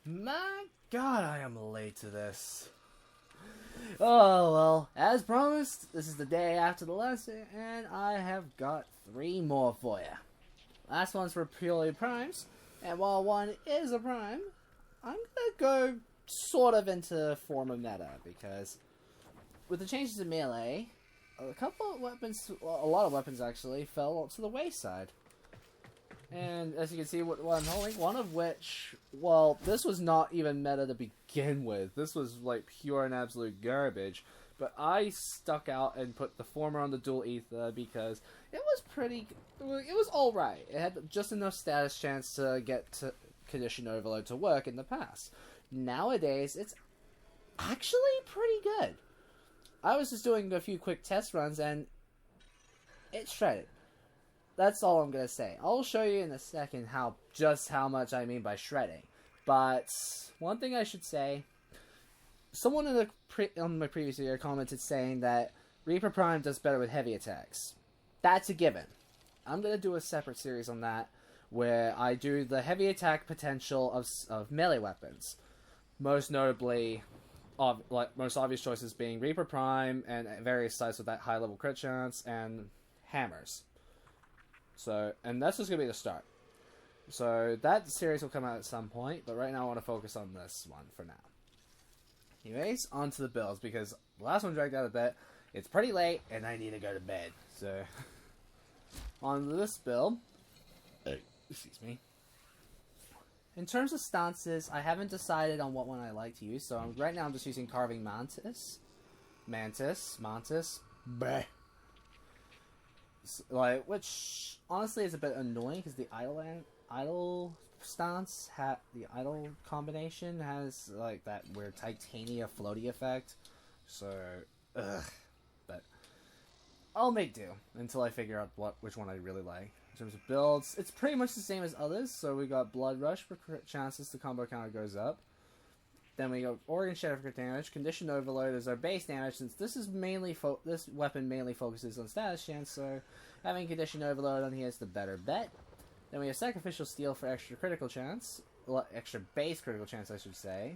My god, I am late to this. Oh, well, as promised, this is the day after the lesson, and I have got 3 more for you. Last one's for purely primes, and while one is a prime, I'm gonna go sort of into form of meta, because with the changes in melee, a lot of weapons actually, fell to the wayside. And as you can see, what I'm holding, one of which, well, this was not even meta to begin with. This was like pure and absolute garbage. But I stuck out and put the former on the dual ether because it was alright. It had just enough status chance to get to condition overload to work in the past. Nowadays, it's actually pretty good. I was just doing a few quick test runs and it shredded. That's all I'm going to say. I'll show you in a second how much I mean by shredding. But one thing I should say, someone on my previous video commented saying that Reaper Prime does better with heavy attacks. That's a given. I'm going to do a separate series on that where I do the heavy attack potential of melee weapons. Most notably, most obvious choices being Reaper Prime and various sites with that high level crit chance and hammers. So, and that's just going to be the start. So, that series will come out at some point, but right now I want to focus on this one for now. Anyways, on to the builds, because the last one dragged out a bit. It's pretty late, and I need to go to bed. So, on to this build. Excuse me. In terms of stances, I haven't decided on what one I like to use, so right now I'm just using Carving Mantis. Mantis. Bleh. Like, which honestly is a bit annoying because the idle stance, the idle combination has like that weird titania floaty effect. So, but I'll make do until I figure out which one I really like. In terms of builds, it's pretty much the same as others. So we got Blood Rush for crit chances, the combo counter goes up. Then we go Organ Shatter for crit damage. Condition Overload is our base damage, since this is mainly this weapon mainly focuses on status chance, so having Condition Overload on here is the better bet. Then we have Sacrificial Steel for extra critical chance, extra base critical chance, I should say.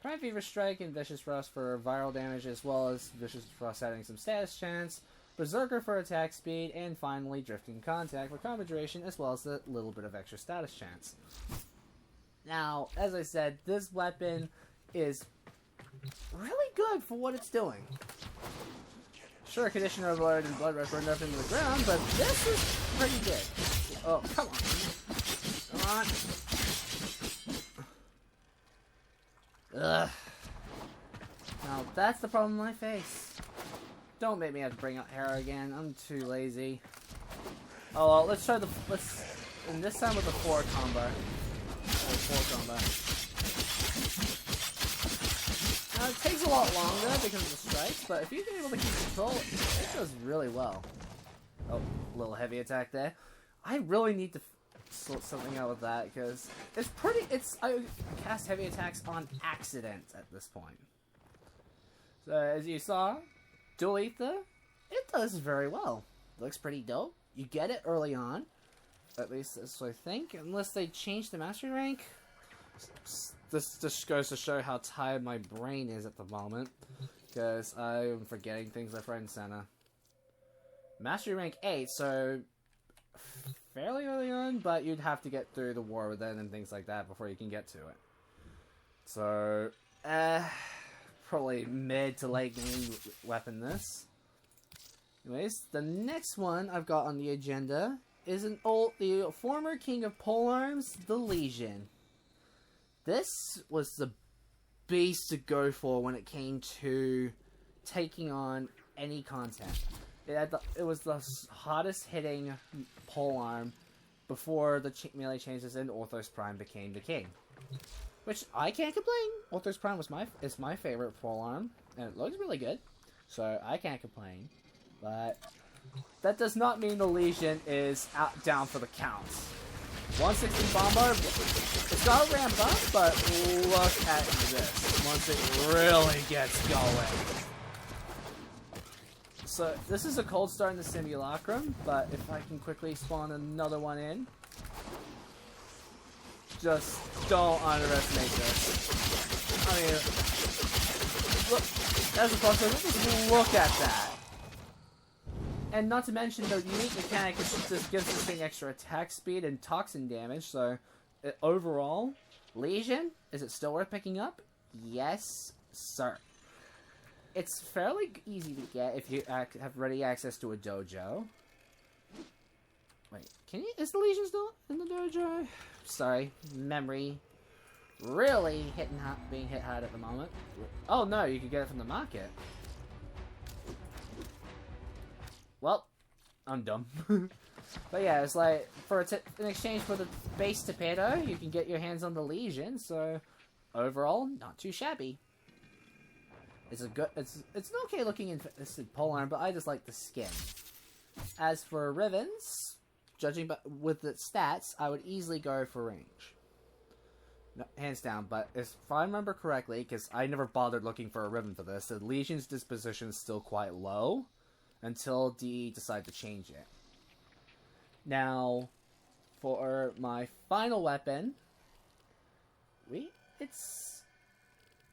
Prime Fever Strike and Vicious Frost for viral damage, as well as Vicious Frost adding some status chance. Berserker for attack speed, and finally Drifting Contact for combo duration, as well as a little bit of extra status chance. Now, as I said, this weapon is really good for what it's doing. Sure, Condition Overload and Blood Rush burned up into the ground, but this is pretty good. Oh, come on. Come on. Ugh. Now, that's the problem I face. Don't make me have to bring out Hera again. I'm too lazy. Oh, well, let's try and this time with the 4 combo. Now, it takes a lot longer because of the strikes, but if you're able to keep control, it does really well. Oh, a little heavy attack there. I really need to sort something out with that, because I cast heavy attacks on accident at this point. So, as you saw, Dual Ether, it does very well. Looks pretty dope. You get it early on. At least that's what I think. Unless they change the mastery rank. This just goes to show how tired my brain is at the moment. Because I'm forgetting things left, right, and center. Mastery rank 8, so fairly early on, but you'd have to get through the war with it and things like that before you can get to it. So, probably mid to late game weapon this. Anyways, the next one I've got on the agenda is the former king of polearms, the Lesion. This was the beast to go for when it came to taking on any content. It was the hottest hitting polearm before the melee changes and Orthos Prime became the king. Which I can't complain. Orthos Prime is my favorite polearm, and it looks really good, so I can't complain. But that does not mean the Lesion is down for the count. 160 bomber, it's got to ramp up, but look at this once it really gets going. So this is a cold start in the Simulacrum, but if I can quickly spawn another one in. just don't underestimate this. I mean, look, as a plus, just look at that. And not to mention the unique mechanic, which just gives this thing extra attack speed and toxin damage. So overall, Lesion, is it still worth picking up? Yes, sir. It's fairly easy to get if you have ready access to a dojo. Wait, is the Lesion still in the dojo? Sorry, memory really being hit hard at the moment. Oh no, you can get it from the market. Well, I'm dumb. But yeah, it's like, in exchange for the base torpedo, you can get your hands on the Lesion, so overall, not too shabby. It's an okay looking polearm, but I just like the skin. As for ribbons, judging with the stats, I would easily go for range. No, hands down, but if I remember correctly, because I never bothered looking for a ribbon for this, the Legion's disposition is still quite low until D decide to change it. Now, for my final weapon, it's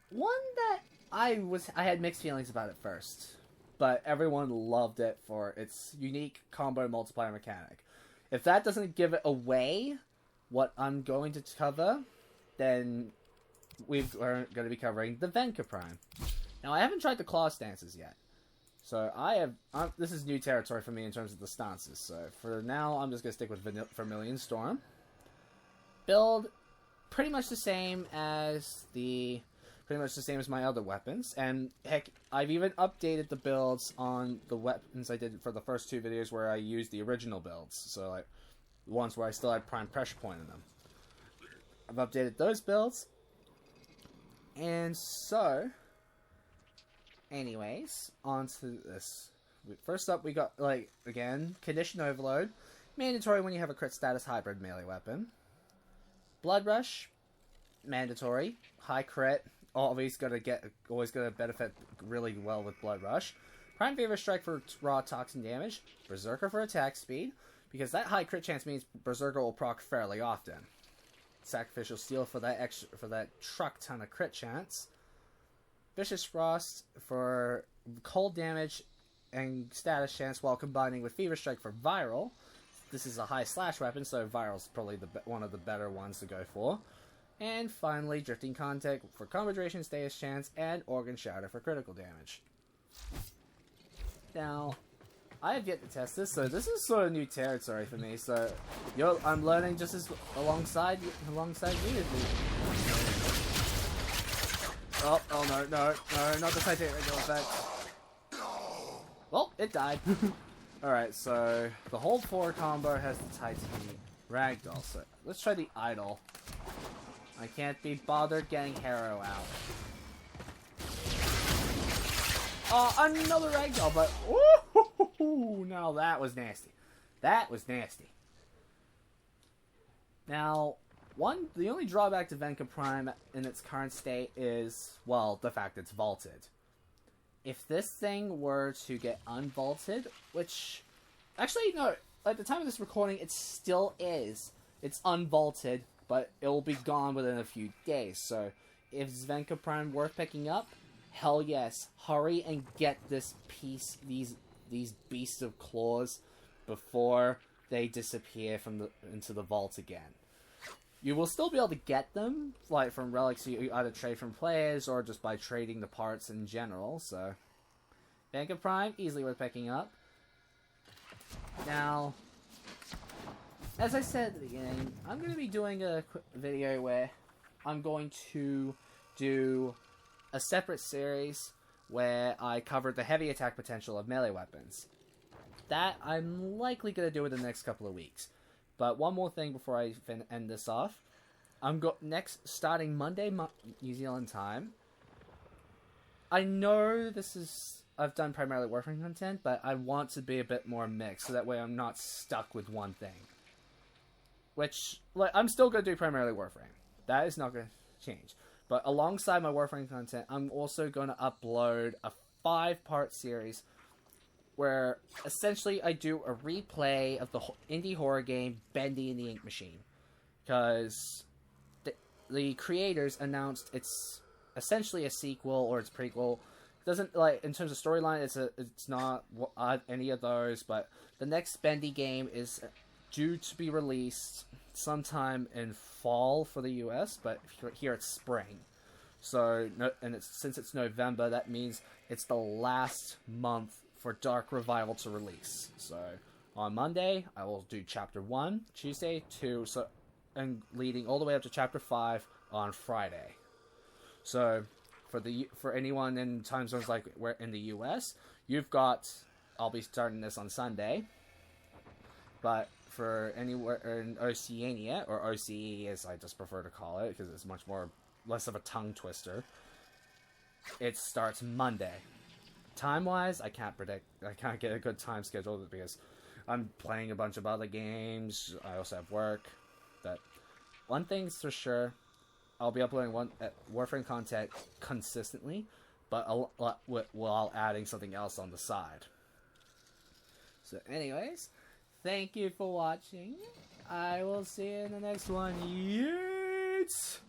one that I had mixed feelings about at first, but everyone loved it for its unique combo multiplier mechanic. If that doesn't give it away what I'm going to cover, then we're going to be covering the Venka Prime. Now, I haven't tried the claw stances yet, so this is new territory for me in terms of the stances. So for now, I'm just going to stick with Vermilion Storm. Build pretty much the same as my other weapons, and heck, I've even updated the builds on the weapons I did for the first two videos where I used the original builds, so like the ones where I still had prime pressure point in them. I've updated those builds, and so, anyways, on to this. First up, we got, like, again, Condition Overload, mandatory when you have a crit status hybrid melee weapon. Blood Rush, mandatory, high crit, always gonna benefit really well with Blood Rush. Prime Fever Strike for raw toxin damage. Berserker for attack speed, because that high crit chance means Berserker will proc fairly often. Sacrificial Steel for that truck ton of crit chance. Vicious Frost for cold damage and status chance while combining with Fever Strike for viral. This is a high slash weapon, so viral's probably one of the better ones to go for. And finally, Drifting Contact for combo duration, status chance, and Organ Shatter for critical damage. Now, I have yet to test this, so this is sort of new territory for me. So, I'm learning just as alongside you. Oh no, not the Titanic effect. Well, it died. Alright, so the hold 4 combo has the Titanic Ragdoll. So let's try the Idol. I can't be bothered getting Harrow out. Oh, another Ragdoll, but ooh, now that was nasty. That was nasty. Now, the only drawback to Venka Prime in its current state is, well, the fact it's vaulted. If this thing were to get unvaulted, which, actually, no, at the time of this recording, it still is. It's unvaulted, but it will be gone within a few days. So, is Venka Prime worth picking up? Hell yes. Hurry and get this piece, these beasts of claws, before they disappear into the vault again. You will still be able to get them, like from relics you either trade from players or just by trading the parts in general, so Venka Prime, easily worth picking up. Now, as I said at the beginning, I'm going to be doing a quick video where I'm going to do a separate series where I cover the heavy attack potential of melee weapons. That I'm likely going to do in the next couple of weeks. But one more thing before I end this off. Starting Monday, New Zealand time. I know I've done primarily Warframe content, but I want to be a bit more mixed, so that way I'm not stuck with one thing. Which, like, I'm still going to do primarily Warframe. That is not going to change. But alongside my Warframe content, I'm also going to upload a 5-part series where essentially I do a replay of the indie horror game Bendy and the Ink Machine. Because the creators announced it's essentially a sequel or it's prequel. It doesn't like in terms of storyline. It's not any of those. But the next Bendy game is due to be released sometime in fall for the U.S. But here it's spring. So since it's November, that means it's the last month for Dark Revival to release. So on Monday, I will do Chapter 1, Tuesday 2, and leading all the way up to Chapter 5 on Friday. So for anyone in time zones like we're in the US, I'll be starting this on Sunday. But for anywhere in Oceania, or OCE as I just prefer to call it, because it's less of a tongue twister, it starts Monday. Time-wise, I can't get a good time schedule because I'm playing a bunch of other games. I also have work. But one thing's for sure, I'll be uploading Warframe content consistently, but while adding something else on the side. So anyways, thank you for watching. I will see you in the next one. Yeets!